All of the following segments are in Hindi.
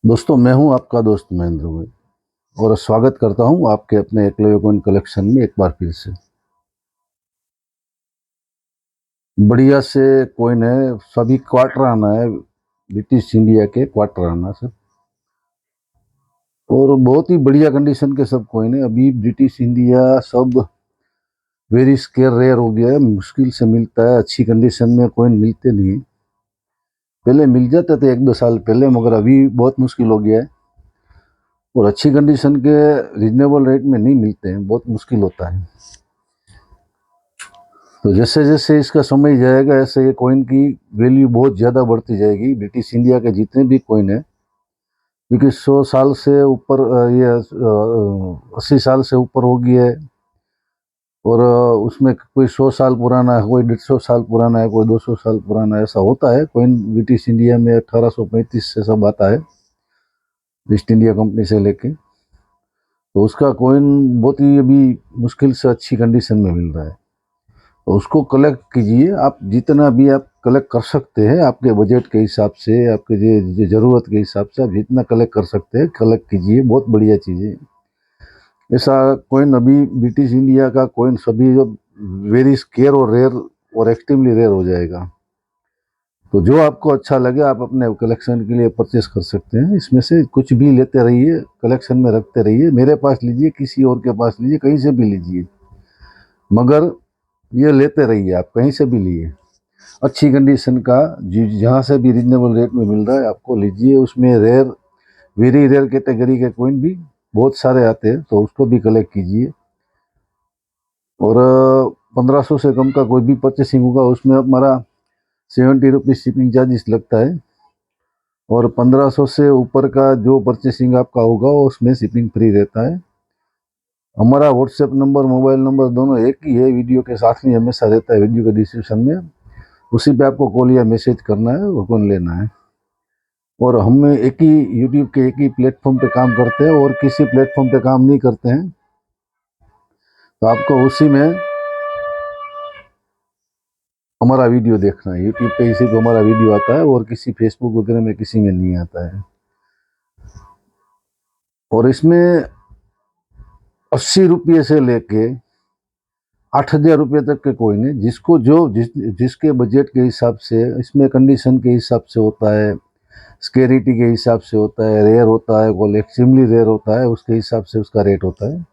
दोस्तों, मैं हूं आपका दोस्त महेंद्र भाई और स्वागत करता हूं आपके अपने एकलव्य कॉइन कलेक्शन में एक बार फिर से। बढ़िया से कॉइन है, सभी क्वार्टर आना है, ब्रिटिश इंडिया के क्वार्टर आना सब, और बहुत ही बढ़िया कंडीशन के सब कॉइन है। अभी ब्रिटिश इंडिया सब वेरी स्केयर रेयर हो गया है, मुश्किल से मिलता है, अच्छी कंडीशन में कॉइन मिलते नहीं। पहले मिल जाते थे एक दो साल पहले, मगर अभी बहुत मुश्किल हो गया है और अच्छी कंडीशन के रीजनेबल रेट में नहीं मिलते हैं, बहुत मुश्किल होता है। तो जैसे जैसे इसका समय जाएगा ऐसे ये कॉइन की वैल्यू बहुत ज़्यादा बढ़ती जाएगी। ब्रिटिश इंडिया के जितने भी कॉइन है, क्योंकि 100 साल से ऊपर ये 80 साल से ऊपर हो गया है, और उसमें कोई 100 साल पुराना है, कोई 150 साल पुराना है, कोई 200 साल पुराना है, ऐसा होता है। कॉइन ब्रिटिश इंडिया में 1835 से सब आता है, ईस्ट इंडिया कंपनी से लेके। तो उसका कॉइन बहुत ही अभी मुश्किल से अच्छी कंडीशन में मिल रहा है। तो उसको कलेक्ट कीजिए, आप जितना भी आप कलेक्ट कर सकते हैं आपके बजट के हिसाब से, आपके जो ज़रूरत के हिसाब से आप जितना कलेक्ट कर सकते हैं कलेक्ट कीजिए, बहुत बढ़िया चीज़ है। ऐसा कॉइन अभी ब्रिटिश इंडिया का कॉइन सभी जो वेरी स्केयर और रेयर और एक्सट्रीमली रेयर हो जाएगा। तो जो आपको अच्छा लगे आप अपने कलेक्शन के लिए परचेस कर सकते हैं। इसमें से कुछ भी लेते रहिए, कलेक्शन में रखते रहिए, मेरे पास लीजिए, किसी और के पास लीजिए, कहीं से भी लीजिए, मगर ये लेते रहिए, आप कहीं से भी लिए। अच्छी कंडीशन का जहाँ से भी रीजनेबल रेट में मिल रहा है आपको लीजिए। उसमें रेयर, वेरी रेयर कैटेगरी के कॉइन भी बहुत सारे आते हैं, तो उसको भी कलेक्ट कीजिए। और 1500 से कम का कोई भी परचेसिंग होगा उसमें हमारा 70 रुपीज़ शिपिंग चार्जेस लगता है, और 1500 से ऊपर का जो परचेसिंग आपका होगा उसमें शिपिंग फ्री रहता है। हमारा व्हाट्सएप नंबर, मोबाइल नंबर दोनों एक ही है, वीडियो के साथ में हमेशा रहता है, वीडियो के डिस्क्रिप्शन में। उसी पे आपको कॉल या मैसेज करना है और कौन लेना है। और हम एक ही यूट्यूब के एक ही प्लेटफॉर्म पे काम करते हैं और किसी प्लेटफॉर्म पे काम नहीं करते हैं। तो आपको उसी में हमारा वीडियो देखना है, यूट्यूब पे इसी पे हमारा वीडियो आता है, और किसी फेसबुक वगैरह में किसी में नहीं आता है। और इसमें 80 रुपये से लेके 8,000 रुपये तक के कॉइन है, जिसको जिसके बजट के हिसाब से, इसमें कंडीशन के हिसाब से होता है, स्केरिटी के हिसाब से होता है, रेयर होता है, कोई एक्सट्रीमली रेयर होता है, उसके हिसाब से उसका रेट होता है।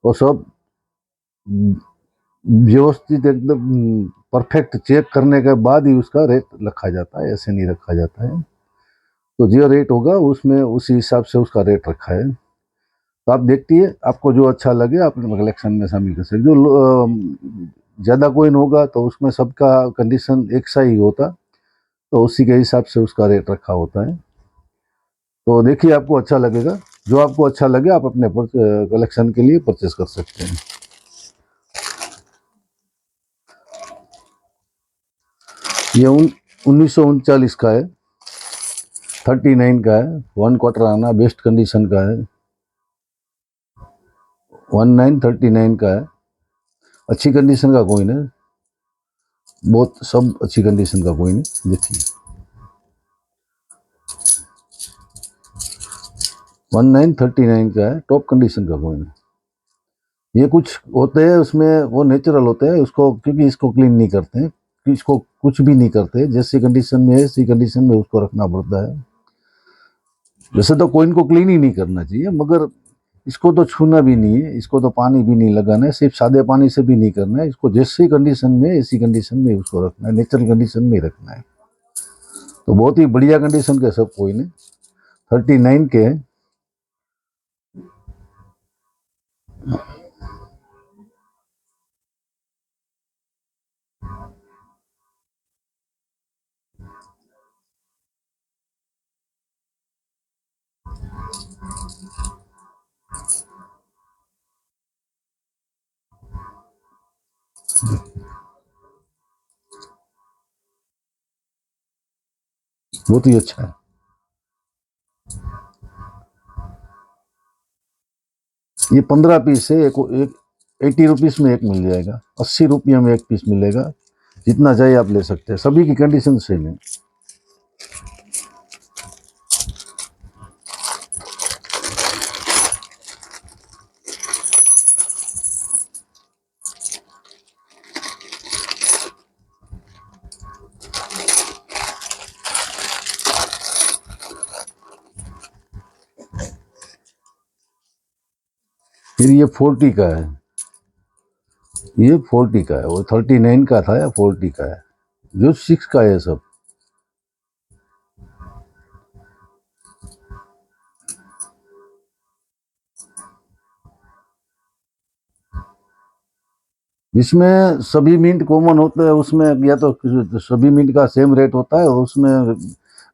और सब व्यवस्थित एकदम परफेक्ट चेक करने के बाद ही उसका रेट रखा जाता है, ऐसे नहीं रखा जाता है। तो जो रेट होगा उसमें उसी हिसाब से उसका रेट रखा है। तो आप देखिए, आपको जो अच्छा लगे आप कलेक्शन में शामिल कर सकते। जो ज़्यादा कोइन होगा तो उसमें सबका कंडीशन एक सा ही होता, तो उसी के हिसाब से उसका रेट रखा होता है। तो देखिए, आपको अच्छा लगेगा, जो आपको अच्छा लगे आप अपने कलेक्शन के लिए परचेस कर सकते हैं। ये 1939 का है, 39 का है, 1 क्वार्टर आना, बेस्ट कंडीशन का है, 1939 का है। अच्छी कंडीशन का कॉइन है, बहुत सब अच्छी कंडीशन का कॉइन है। देखिए 1939 का है, टॉप कंडीशन का कॉइन है। ये कुछ होते हैं उसमें, वो नेचुरल होते हैं, उसको क्योंकि इसको क्लीन नहीं करते हैं, इसको कुछ भी नहीं करते, जैसी कंडीशन में है इसी कंडीशन में उसको रखना पड़ता है। वैसे तो कॉइन को क्लीन ही नहीं करना चाहिए, मगर इसको तो छूना भी नहीं है, इसको तो पानी भी नहीं लगाना है, सिर्फ सादे पानी से भी नहीं करना है, इसको जैसी कंडीशन में इसी कंडीशन में उसको रखना है, नेचुरल कंडीशन में ही रखना है। तो बहुत ही बढ़िया कंडीशन के सब कॉइन है, 39 के हैं। बहुत ही अच्छा है। ये 15 पीस है, एक 80 रुपीज़ में एक मिल जाएगा, 80 रुपये में एक पीस मिलेगा, जितना चाहिए आप ले सकते हैं, सभी की कंडीशन सेम है। फिर ये 40 का है, ये 40 का है, वो 39 का था या 40 का है, जो 6 का है सब। जिसमें सभी मिंट कॉमन होते हैं उसमें या तो सभी मिंट का सेम रेट होता है, और उसमें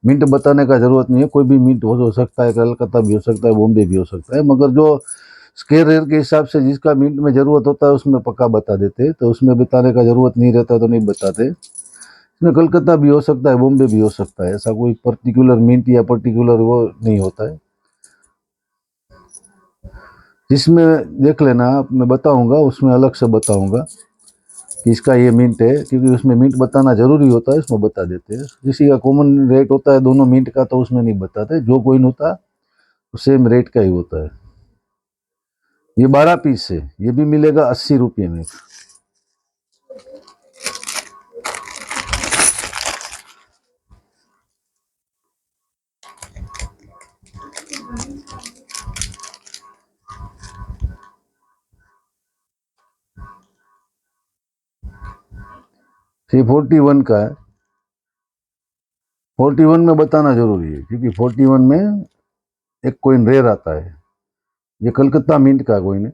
मिंट बताने का जरूरत नहीं है, कोई भी मिंट हो सकता है, कलकत्ता भी हो सकता है, बॉम्बे भी हो सकता है, मगर जो स्केयर रेट के हिसाब से जिसका मिंट में जरूरत होता है उसमें पक्का बता देते हैं, तो उसमें बताने का जरूरत नहीं रहता तो नहीं बताते। इसमें कलकत्ता भी हो सकता है, बॉम्बे भी हो सकता है, ऐसा कोई पर्टिकुलर मिंट या पर्टिकुलर वो नहीं होता है। जिसमें देख लेना, मैं बताऊंगा उसमें अलग से बताऊंगा कि इसका ये मिंट है, क्योंकि उसमें मिंट बताना जरूरी होता है, इसमें बता देते हैं। किसी का कॉमन रेट होता है दोनों मिंट का तो उसमें नहीं बताते, जो कोइन होता है सेम रेट का ही होता है। ये 12 पीस है, ये भी मिलेगा 80 रुपये में। ये 41 का है, 41 में बताना जरूरी है, क्योंकि 41 में एक कोइन रेयर आता है, ये कलकत्ता मिंट का कोइन है।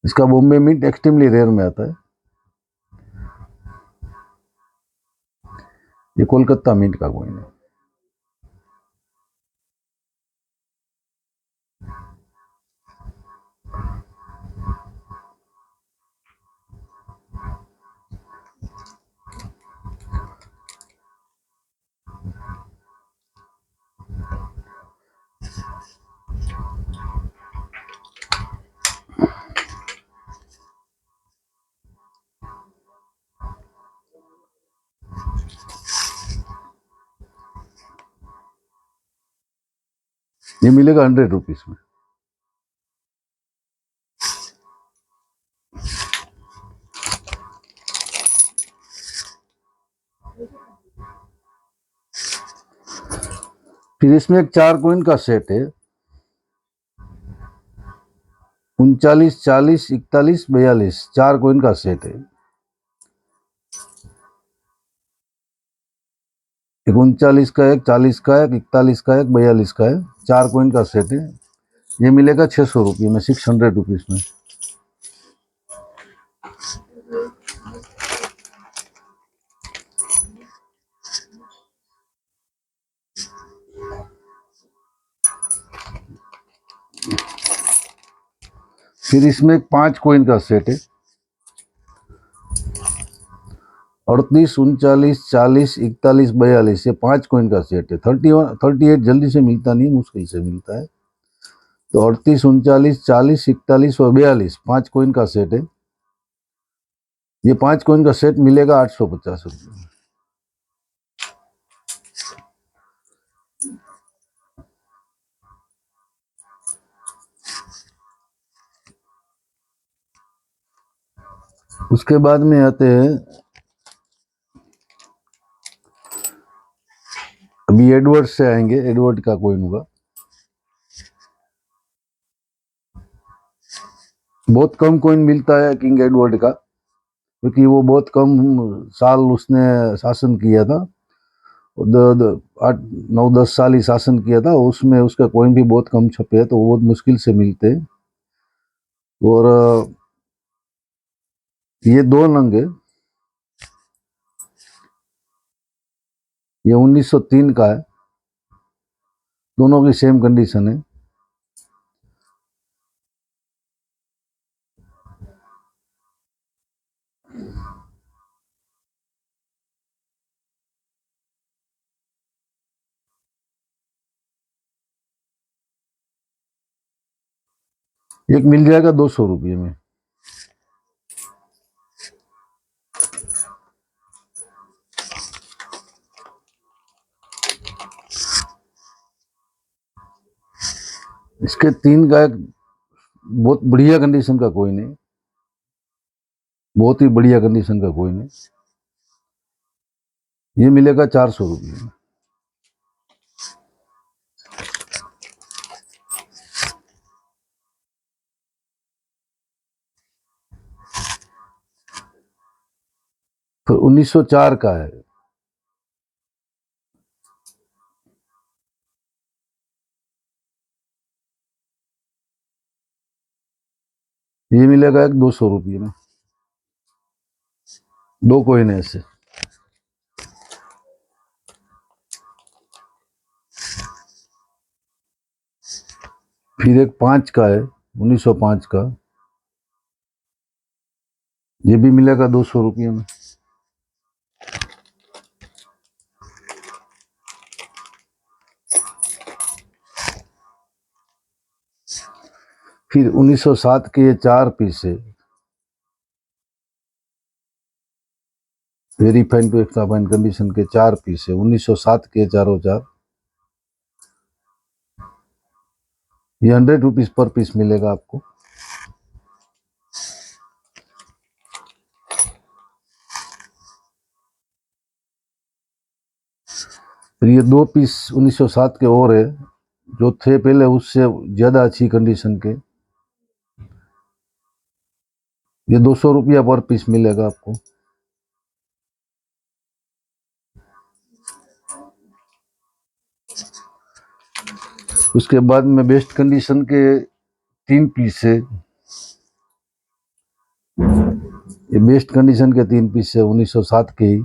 इसका बॉम्बे मिंट एक्सट्रीमली रेयर में आता है, ये कोलकाता मिंट का कोइन है। ये मिलेगा 100 रुपीज में। फिर इसमें एक 4 कोइन का सेट है, 39, 40, 41, 42, 4 कोइन का सेट है। एक 39 का, एक 40 का, एक 41 का, एक 42 का है, 4 कोइन का सेट है। ये मिलेगा 600 रुपये में, 600 रुपीज में। फिर इसमें एक 5 कोइन का सेट है, 38, 39, 40, 41, 42, ये 5 कोइन का सेट है। 31, 38 जल्दी से मिलता नहीं, मुश्किल से मिलता है। तो 38, 39, 40, 41 और 42 5 कोइन का सेट है। ये 5 कोइन का सेट मिलेगा 850 रुपये में। उसके बाद में आते हैं, अभी एडवर्ड से आएंगे, एडवर्ड का कोइन होगा। बहुत कम कोइन मिलता है किंग एडवर्ड का, क्योंकि वो बहुत कम साल उसने शासन किया था, 8, 9, 10 साल ही शासन किया था, उसमें उसका कोइन भी बहुत कम छपे हैं, तो वो बहुत मुश्किल से मिलते हैं। और ये 2 नंग है, ये 1903 का है, दोनों की सेम कंडीशन है। एक मिल जाएगा 200 रुपये में। इसके 3 का एक बहुत बढ़िया कंडीशन का कोइन है, बहुत ही बढ़िया कंडीशन का कोइन है, ये मिलेगा 400 रुपये में। फिर 1904 का है, ये मिलेगा एक 200 रुपये में, दो कोइन है ऐसे। फिर एक 5 का है, 1905 का, ये भी मिलेगा 200 रुपये में। फिर 1907 के ये 4 पीस है, very fine to extra fine condition के 4 पीस है, 1907 के चारों चार, ये 100 रुपीज पर पीस मिलेगा आपको। फिर ये 2 पीस 1907 के और है, जो थे पहले उससे ज्यादा अच्छी कंडीशन के, ये 200 रुपया पर पीस मिलेगा आपको। उसके बाद में बेस्ट कंडीशन के 3 पीस है, ये बेस्ट कंडीशन के 3 पीस है 1907 के ही।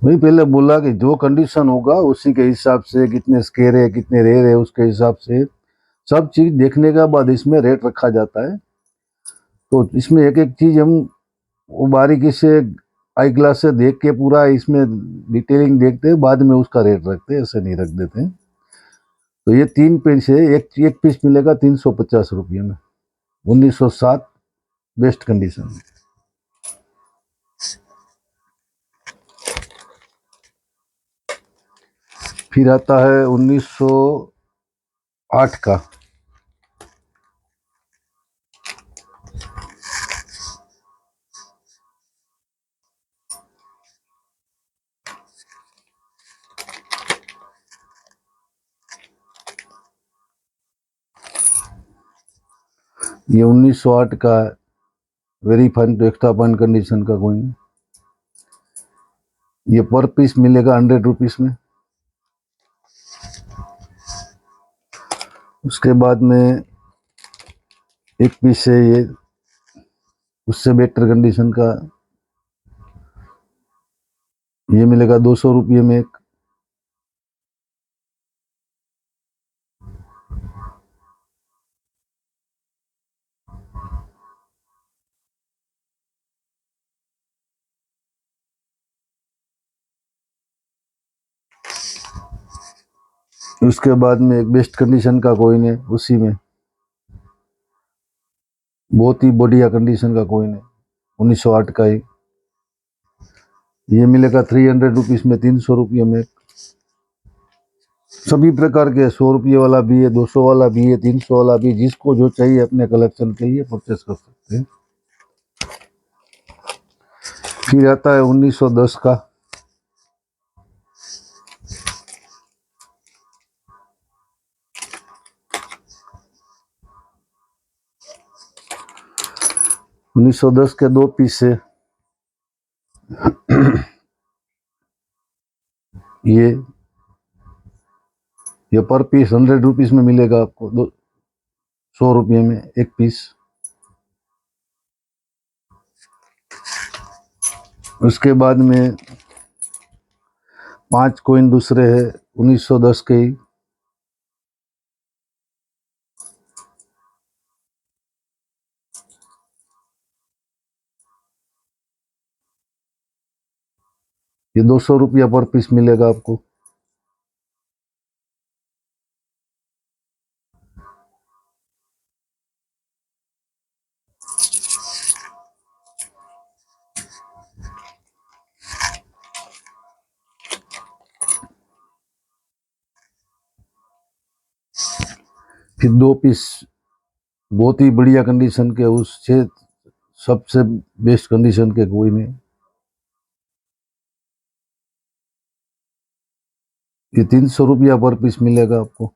वही पहले बोला कि जो कंडीशन होगा उसी के हिसाब से, कितने स्केयर है कितने रेयर है उसके हिसाब से सब चीज देखने के बाद इसमें रेट रखा जाता है। तो इसमें एक एक चीज हम वो बारीकी से आई ग्लास से देख के पूरा इसमें डिटेलिंग देखते हैं, बाद में उसका रेट रखते हैं, ऐसे नहीं रख देते हैं। तो ये 3 पीस है, एक पीस मिलेगा 350 रुपये में, 1907 बेस्ट कंडीशन। फिर आता है 1908 का, ये 1908 का very fine to extra fine condition का कोइन, ये पर पीस मिलेगा 100 रुपीज में। उसके बाद में एक पीस है ये उससे बेटर कंडीशन का, ये मिलेगा 200 रुपये में एक। उसके बाद में एक बेस्ट कंडीशन का कोइन है, उसी में बहुत ही बढ़िया कंडीशन का कोइन है 1908 का ही, ये मिलेगा 300 रुपीज में, 300 रुपये में। सभी प्रकार के 100 रुपये वाला भी है, 200 वाला भी है, 300 वाला भी, जिसको जो चाहिए अपने कलेक्शन के लिए परचेस कर सकते हैं। फिर आता है 1910 का, उन्नीस सौ दस के 2 पीस है, ये ये पर पीस 100 रुपीज में मिलेगा आपको, 100 रुपये में एक पीस। उसके बाद में 5 कोइन दूसरे है 1910 के ही, ये 200 रुपया पर पीस मिलेगा आपको। फिर 2 पीस बहुत ही बढ़िया कंडीशन के, उससे सबसे बेस्ट कंडीशन के कोई नहीं, ये 300 रुपया पर पीस मिलेगा आपको।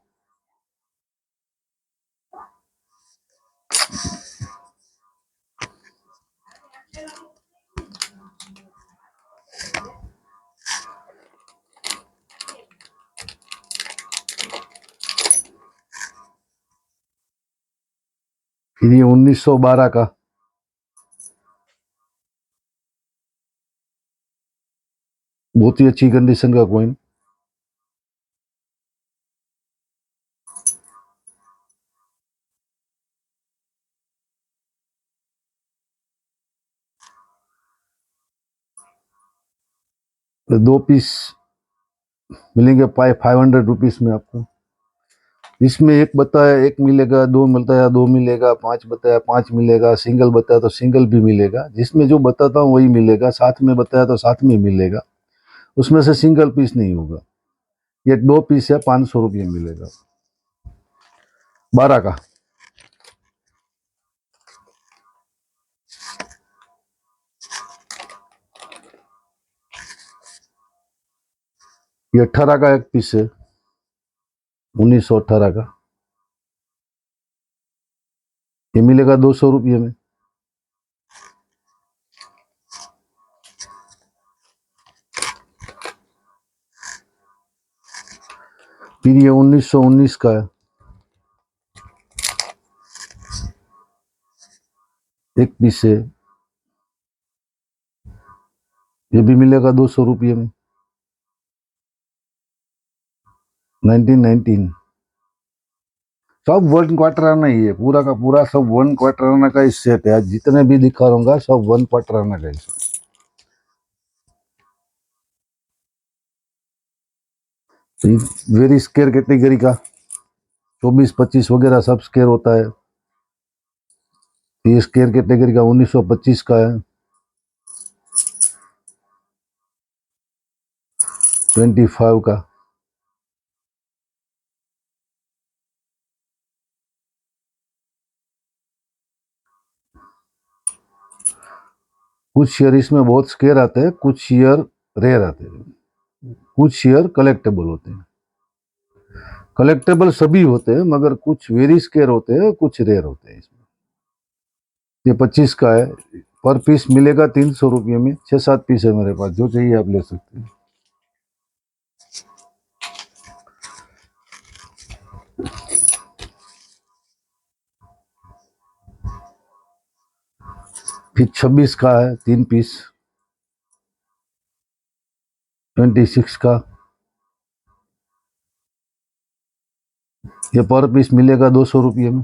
फिर ये 1912 का, बहुत ही अच्छी कंडीशन का कॉइन। दो पीस मिलेंगे 500 रुपीज में आपको। इसमें एक बताया एक मिलेगा, दो बताया दो मिलेगा, पांच बताया पांच मिलेगा, सिंगल बताया तो सिंगल भी मिलेगा। जिसमें जो बताता हूँ वही मिलेगा, साथ में बताया तो साथ में मिलेगा, उसमें से सिंगल पीस नहीं होगा। ये दो पीस है, 500 रुपये मिलेगा, 12 का। ये 18 का एक पीस है, 1918 का। ये मिलेगा 200 रुपये में। फिर ये 1919 का है, एक पीस है, ये भी मिलेगा 200 रुपये में। 1919 सब वन क्वार्टर आना ही है, पूरा का पूरा सब वन क्वार्टर आना का ही सेट है। आज जितने भी दिखा रहूंगा सब वन क्वार्टर आना का ही। वेरी स्केयर कैटेगरी का 24-25 वगैरह सब स्केयर होता है। ये स्केयर कैटेगरी का 1925 का है, 25 का। कुछ शेयर इसमें बहुत स्केयर आते हैं, कुछ शेयर रेयर आते हैं, कुछ शेयर कलेक्टेबल होते हैं। कलेक्टेबल सभी होते हैं मगर कुछ वेरी स्केयर होते हैं, कुछ रेयर होते हैं इसमें। ये 25 का है, पर पीस मिलेगा 300 रुपये में। 6-7 पीस है मेरे पास, जो चाहिए आप ले सकते हैं। फिर 26 का है, 3 पीस, 26 का। ये पर पीस मिलेगा 200 रुपये में।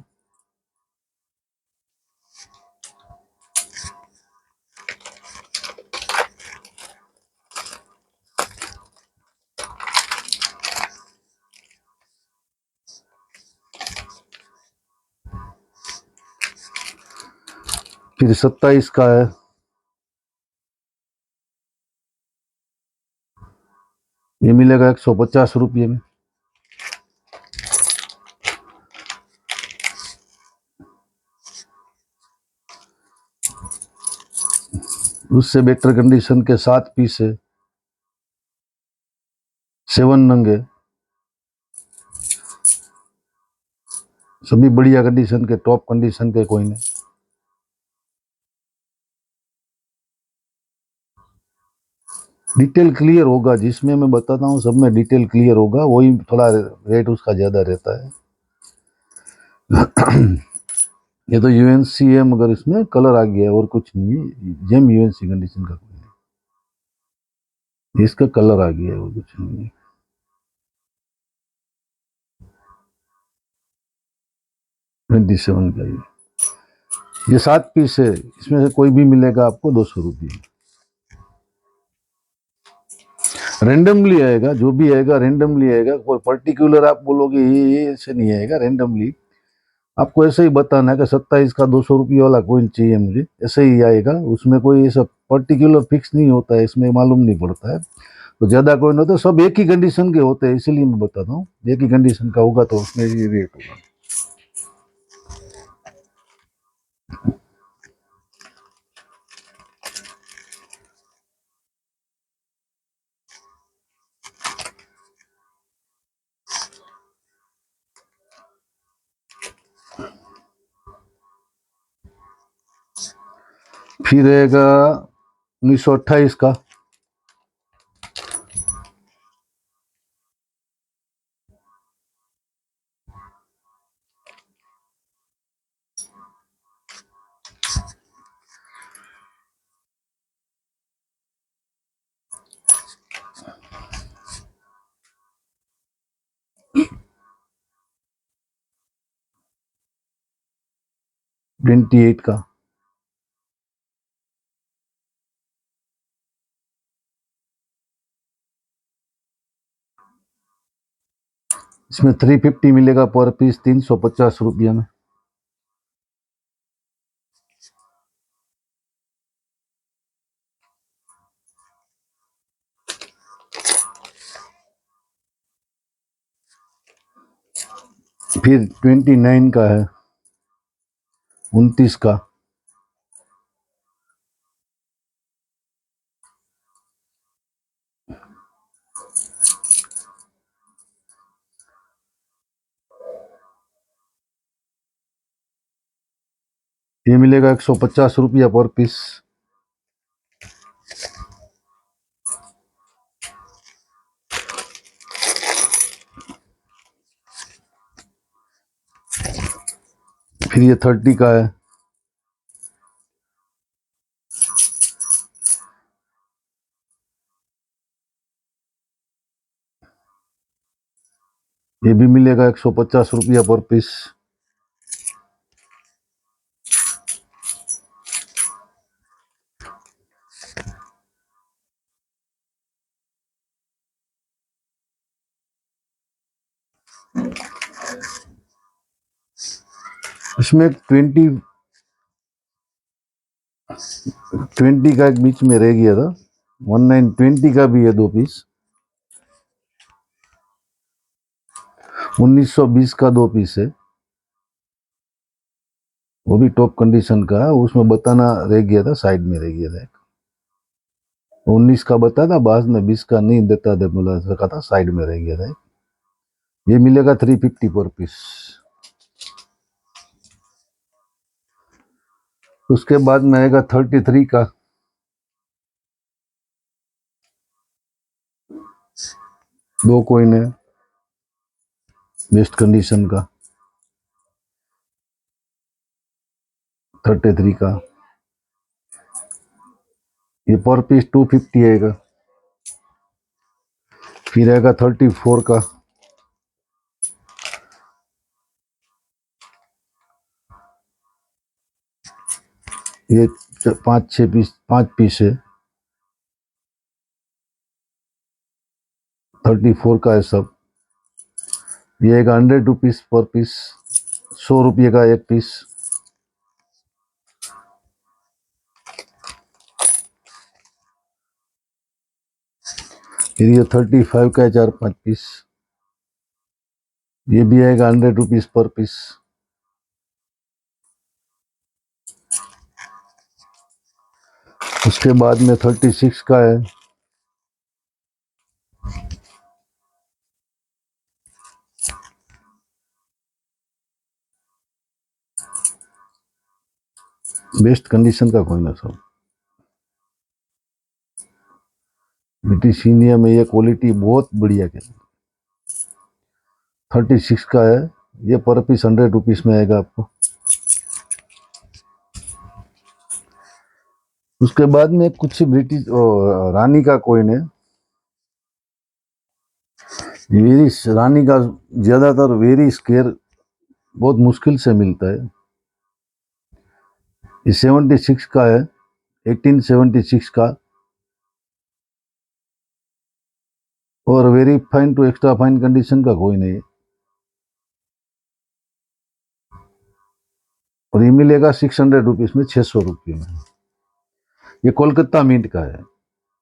फिर 27 का है, ये मिलेगा 150 रुपये में। उससे बेटर कंडीशन के 7 पीस है, 7 नंग है, सभी बढ़िया कंडीशन के, टॉप कंडीशन के कोइन है। डिटेल क्लियर होगा, जिसमें मैं बताता हूँ सब में डिटेल क्लियर होगा, वही थोड़ा रेट उसका ज्यादा रहता है। ये तो यूएनसी है मगर इसमें कलर आ गया है और कुछ नहीं है, जेम यूएनसी कंडीशन का कोई है, इसका कलर आ गया है और कुछ नहीं है। 27 का ये 7 पीस है, इसमें से कोई भी मिलेगा आपको 200 रुपये। रेंडमली आएगा, जो भी आएगा रेंडमली आएगा, कोई पर्टिकुलर आप बोलोगे ये ऐसे नहीं आएगा। रेंडमली आपको ऐसे ही बताना है कि 27 का 200 रुपये वाला कोइन चाहिए मुझे, ऐसे ही आएगा। उसमें कोई ऐसा पर्टिकुलर फिक्स नहीं होता है, इसमें मालूम नहीं पड़ता है। तो ज्यादा कोइन होता है, सब एक ही कंडीशन के होते हैं, इसीलिए मैं बताता हूँ। एक ही कंडीशन का होगा तो उसमें ये रेट होगा। फिर रहेगा 1928 का, 28 का। इसमें 350 मिलेगा पर पीस, 350 रुपया में। फिर 29 का है, 29 का। ये मिलेगा 150 रुपया पर पीस। फिर ये 30 का है, ये भी मिलेगा 150 रुपया पर पीस। इसमें 20 का एक बीच में रह गया था, 1920 का भी है 2 पीस, 1920 का 2 पीस है, वो भी टॉप कंडीशन का है। उसमें बताना रह गया था, साइड में रह गया था। 19 का बताया था, बाद में 20 का नहीं देता था, बोला सका था, साइड में रह गया था। ये मिलेगा 350 पर पीस। उसके बाद में आएगा 33 का, 2 कॉइन है, बेस्ट कंडीशन का, 33 का। ये पर पीस 250 आएगा। फिर आएगा 34 का, ये 5-6 पीस, 5 पीस है, 34 का है सब। ये आएगा 100 रुपीस पर पीस, 100 रुपये का एक पीस। फिर ये 35 का है, 4-5 पीस, ये भी आएगा 100 रुपीस पर पीस। उसके बाद में 36 का है, बेस्ट कंडीशन का कॉइन है सब। ब्रिटिश इंडिया में ये क्वालिटी बहुत बढ़िया है। 36 का है, ये पर पीस 100 रुपीस में आएगा आपको। उसके बाद में कुछ ब्रिटिश रानी का कॉइन है, वेरी रानी का ज्यादातर वेरी स्केयर बहुत मुश्किल से मिलता है। ये 76 का है, 1876 का, और very fine to extra fine condition का कॉइन है। और ये मिलेगा 600 रुपीस में, 600 रुपये में। ये कोलकाता मिंट का है,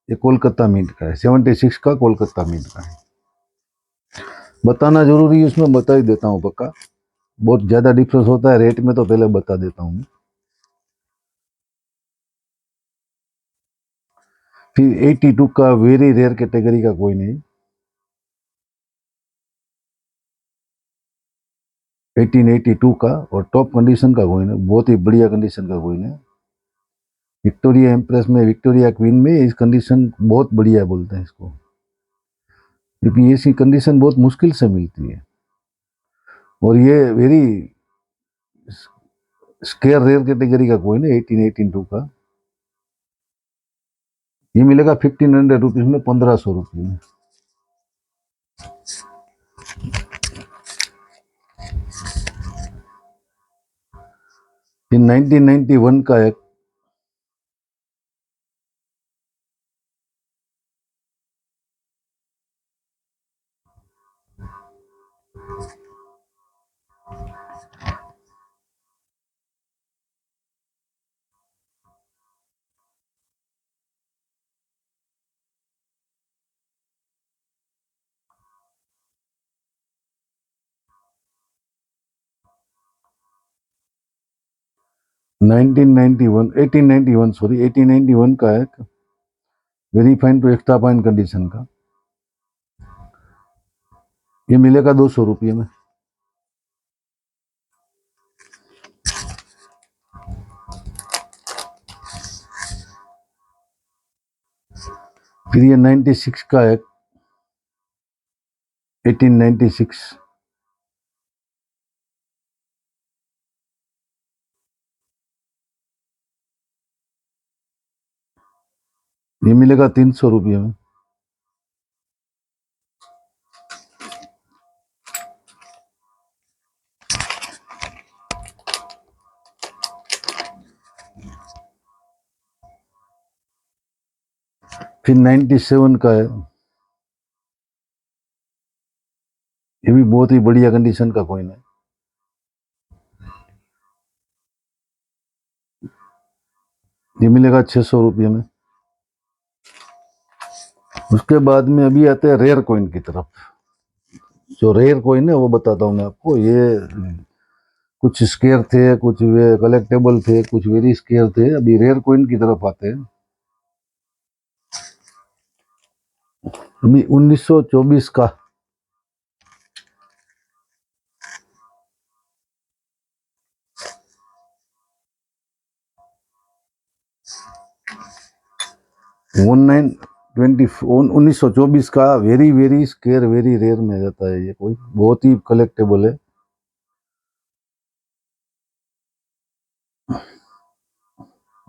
ये कोलकाता मिंट का है, 76 का कोलकाता मिंट का है। बताना जरूरी है, उसमें बता ही देता हूँ पक्का, बहुत ज्यादा डिफरेंस होता है रेट में, तो पहले बता देता हूँ। फिर 82 का वेरी रेयर कैटेगरी का कोई नहीं, 1882 का, और टॉप कंडीशन का कोई नहीं, बहुत ही बढ़िया कंडीशन का कोई नहीं। विक्टोरिया एम्प्रेस में, विक्टोरिया क्वीन में इस कंडीशन बहुत बढ़िया है बोलते हैं इसको, क्योंकि ऐसी कंडीशन बहुत मुश्किल से मिलती है। और ये वेरी स्केयर रेयर कैटेगरी का कोई नहीं, 1882 का। ये मिलेगा 1500 रुपीज में, 1500 रुपये में। फिर 1991 का एक 1991 1891 सॉरी 1891 का एक very fine to extra fine condition का, ये मिलेगा 200 रुपये में। फिर ये 96 का एक 1896, ये मिलेगा 300 रुपये में। फिर 97 का है, ये भी बहुत ही बढ़िया कंडीशन का कॉइन है, ये मिलेगा 600 रुपये में। उसके बाद में अभी आते हैं रेयर कॉइन की तरफ। जो रेयर कॉइन है वो बताता हूँ मैं आपको। ये कुछ स्केयर थे, कुछ वे कलेक्टेबल थे, कुछ वेरी स्केयर थे। अभी रेयर कॉइन की तरफ आते हैं। अभी 1924 का 1924 का very very scarce very rare में आ जाता है। ये कोई बहुत ही कलेक्टेबल है,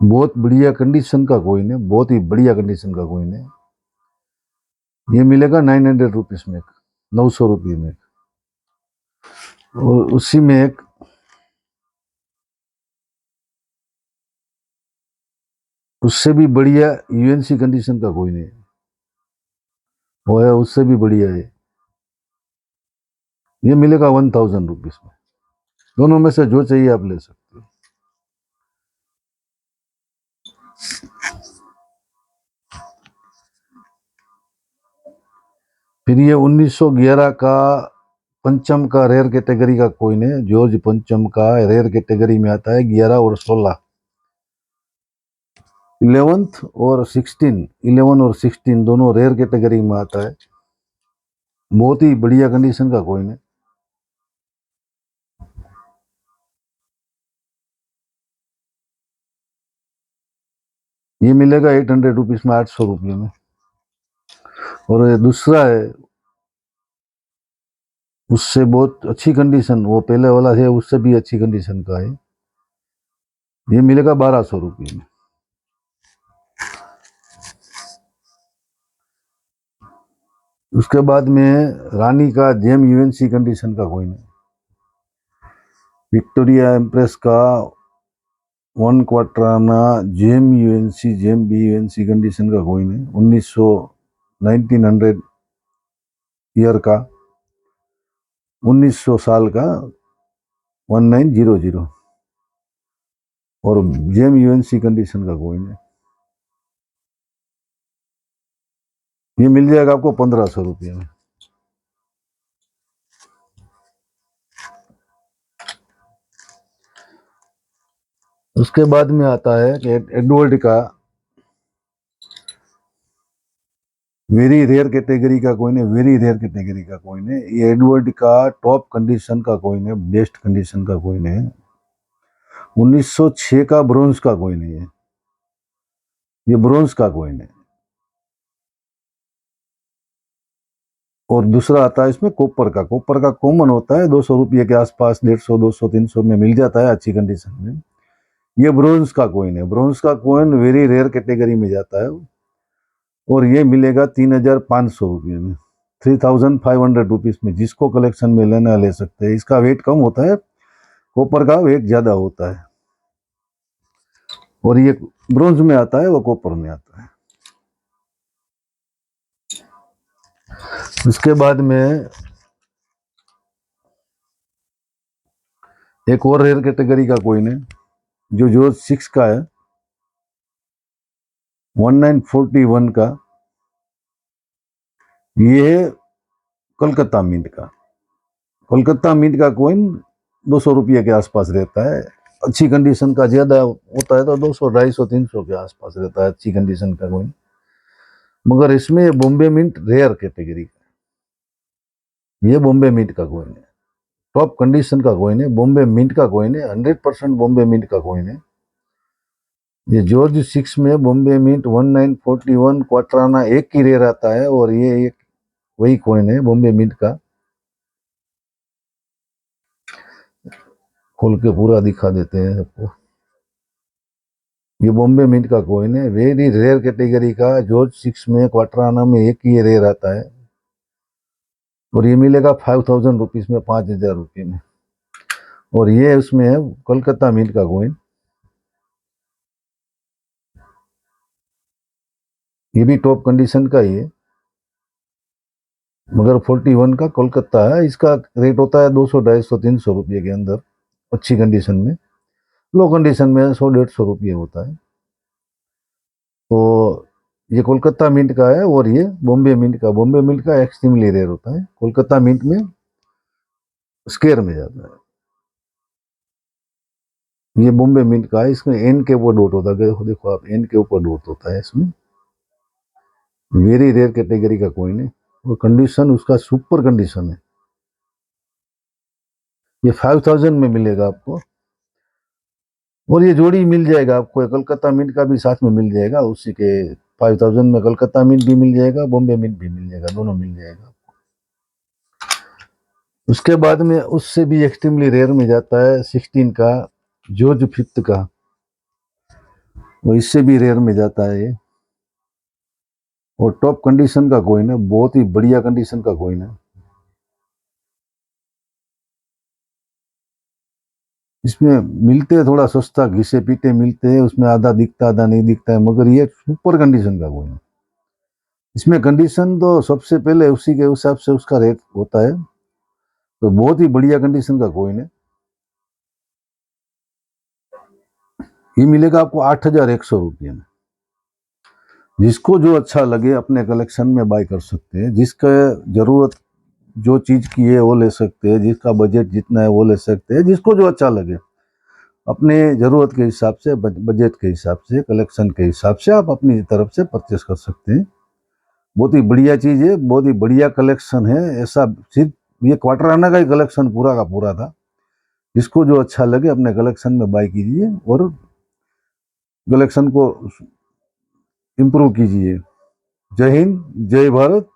बहुत बढ़िया कंडीशन का कॉइन है, बहुत ही बढ़िया कंडीशन का कॉइन है। ये मिलेगा 900 रुपीज में, 900 रुपये में। और उसी में एक उससे भी बढ़िया यूएनसी कंडीशन का कॉइन है, वो है उससे भी बढ़िया है। ये मिलेगा 1000 रुपीज में। दोनों में से जो चाहिए आप ले सकते हो। फिर ये 1911 का पंचम का रेयर कैटेगरी का कॉइन है। जॉर्ज पंचम का रेयर कैटेगरी में आता है। 11 और 16, 11th और 16, 11 और 16 दोनों रेयर कैटेगरी में आता है। बहुत ही बढ़िया कंडीशन का कॉइन है। ये मिलेगा 800 रुपीज में, 800 रुपये में। और ये दूसरा है, उससे बहुत अच्छी कंडीशन, वो पहले वाला है उससे भी अच्छी कंडीशन का है। ये मिलेगा 1200 रुपये में। उसके बाद में रानी का जेम यूएनसी कंडीशन का कॉइन है। विक्टोरिया एम्प्रेस का 1 quarter anna gem UNC gem B UNC condition का कॉइन है। 1900 ईयर का, 1900 साल का, 1900 और जेम यूएनसी कंडीशन का कॉइन है। ये मिल जाएगा आपको 1500 रुपये में। उसके बाद में आता है कि एडवर्ड का वेरी रेयर कैटेगरी का कॉइन है। वेरी रेयर कैटेगरी का कॉइन है ये। एडवर्ड का टॉप कंडीशन का कॉइन है, बेस्ट कंडीशन का कॉइन है। 1906 का ब्रोंज का कॉइन है ये ब्रोंज का कॉइन है। और दूसरा आता है इसमें कॉपर का। कॉपर का कॉमन होता है, 200 रुपये के आसपास, 150, 200, 300 में मिल जाता है अच्छी कंडीशन में। ये ब्रोंज का कॉइन है। ब्रोंज का कॉइन वेरी रेयर कैटेगरी में जाता है और ये मिलेगा 3500 रुपये में, 3500 रुपीज में। जिसको कलेक्शन में लेना ले सकते हैं। इसका वेट कम होता है, कॉपर का वेट ज्यादा होता है। और ये ब्रोंज में आता है, वो कॉपर में आता है। उसके बाद में एक और रेयर कैटेगरी का कॉइन है जो जॉर्ज 6 का है, 1941 का। ये है कोलकाता मिंट का। कोलकाता मिंट का कॉइन 200 रुपये के आसपास रहता है। अच्छी कंडीशन का ज्यादा होता है तो 200, 250, 300 के आसपास रहता है अच्छी कंडीशन का कॉइन। मगर इसमें बॉम्बे मिंट रेयर कैटेगरी का, ये बॉम्बे मिंट का कॉइन है, टॉप कंडीशन का कॉइन है, बॉम्बे मिंट का कॉइन है, 100% बॉम्बे मिंट का कॉइन है। ये जॉर्ज 6 में बॉम्बे मिंट 1941 क्वार्टराना एक ही रेयर आता है, और ये एक वही कॉइन है बॉम्बे मिंट का। खोल के पूरा दिखा देते हैं सबको। ये बॉम्बे मिंट का कॉइन है, वेरी रेयर कैटेगरी का, जॉर्ज 6 में क्वार्टराना में एक ही रेयर आता है, और ये मिलेगा 5000 रुपीज में, 5000 रुपये में। और ये उसमें है कोलकाता मिंट का कॉइन। ये भी टॉप कंडीशन का ही है, मगर 41 का कोलकाता है। इसका रेट होता है 200, 250, 300 रुपये के अंदर अच्छी कंडीशन में। लो कंडीशन में 100, 150 रुपये होता है। तो ये कोलकाता मिंट का है, और ये बॉम्बे मिंट का। बॉम्बे मिंट का एक्सट्रीमली रेयर होता है, कोलकाता मिंट में स्केयर में जाता है। ये बॉम्बे मिंट का है, इसमें एन के ऊपर डॉट होता है, देखो आप, एन के ऊपर डॉट होता है इसमें। वेरी रेयर कैटेगरी का कॉइन है, और कंडीशन उसका सुपर कंडीशन है। ये 5000 में मिलेगा आपको, और ये जोड़ी मिल जाएगा आपको, कलकत्ता मिंट का भी साथ में मिल जाएगा उसी के 5000 में। कलकत्ता मिंट भी मिल जाएगा, बॉम्बे मिंट भी मिल जाएगा, दोनों मिल जाएगा। उसके बाद में उससे भी एक्सट्रीमली रेयर में जाता है 16 का, जॉर्ज 5 का, वो इससे भी रेयर में जाता है ये, और टॉप कंडीशन का कॉइन है, बहुत ही बढ़िया कंडीशन का कॉइन है। इसमें मिलते हैं थोड़ा सस्ता, घिसे पीटे मिलते हैं, उसमें आधा दिखता आधा नहीं दिखता है, मगर ये सुपर कंडीशन का कॉइन है। इसमें कंडीशन तो सबसे पहले उसी के हिसाब से उसका रेट होता है, तो बहुत ही बढ़िया कंडीशन का कॉइन है। ये मिलेगा आपको 8100 रुपये में। जिसको जो अच्छा लगे अपने कलेक्शन में बाय कर सकते हैं, जिसका जरूरत जो चीज की है वो ले सकते हैं, जिसका बजट जितना है वो ले सकते हैं, जिसको जो अच्छा लगे अपने जरूरत के हिसाब से, बजट के हिसाब से, कलेक्शन के हिसाब से आप अपनी तरफ से परचेस कर सकते हैं। बहुत ही बढ़िया चीज है, बहुत ही बढ़िया कलेक्शन है। ऐसा सिर्फ ये क्वार्टर आना का ही कलेक्शन पूरा का पूरा था। जिसको जो अच्छा लगे अपने कलेक्शन में बाय कीजिए और कलेक्शन को इम्प्रूव कीजिए। जय हिंद, जय भारत।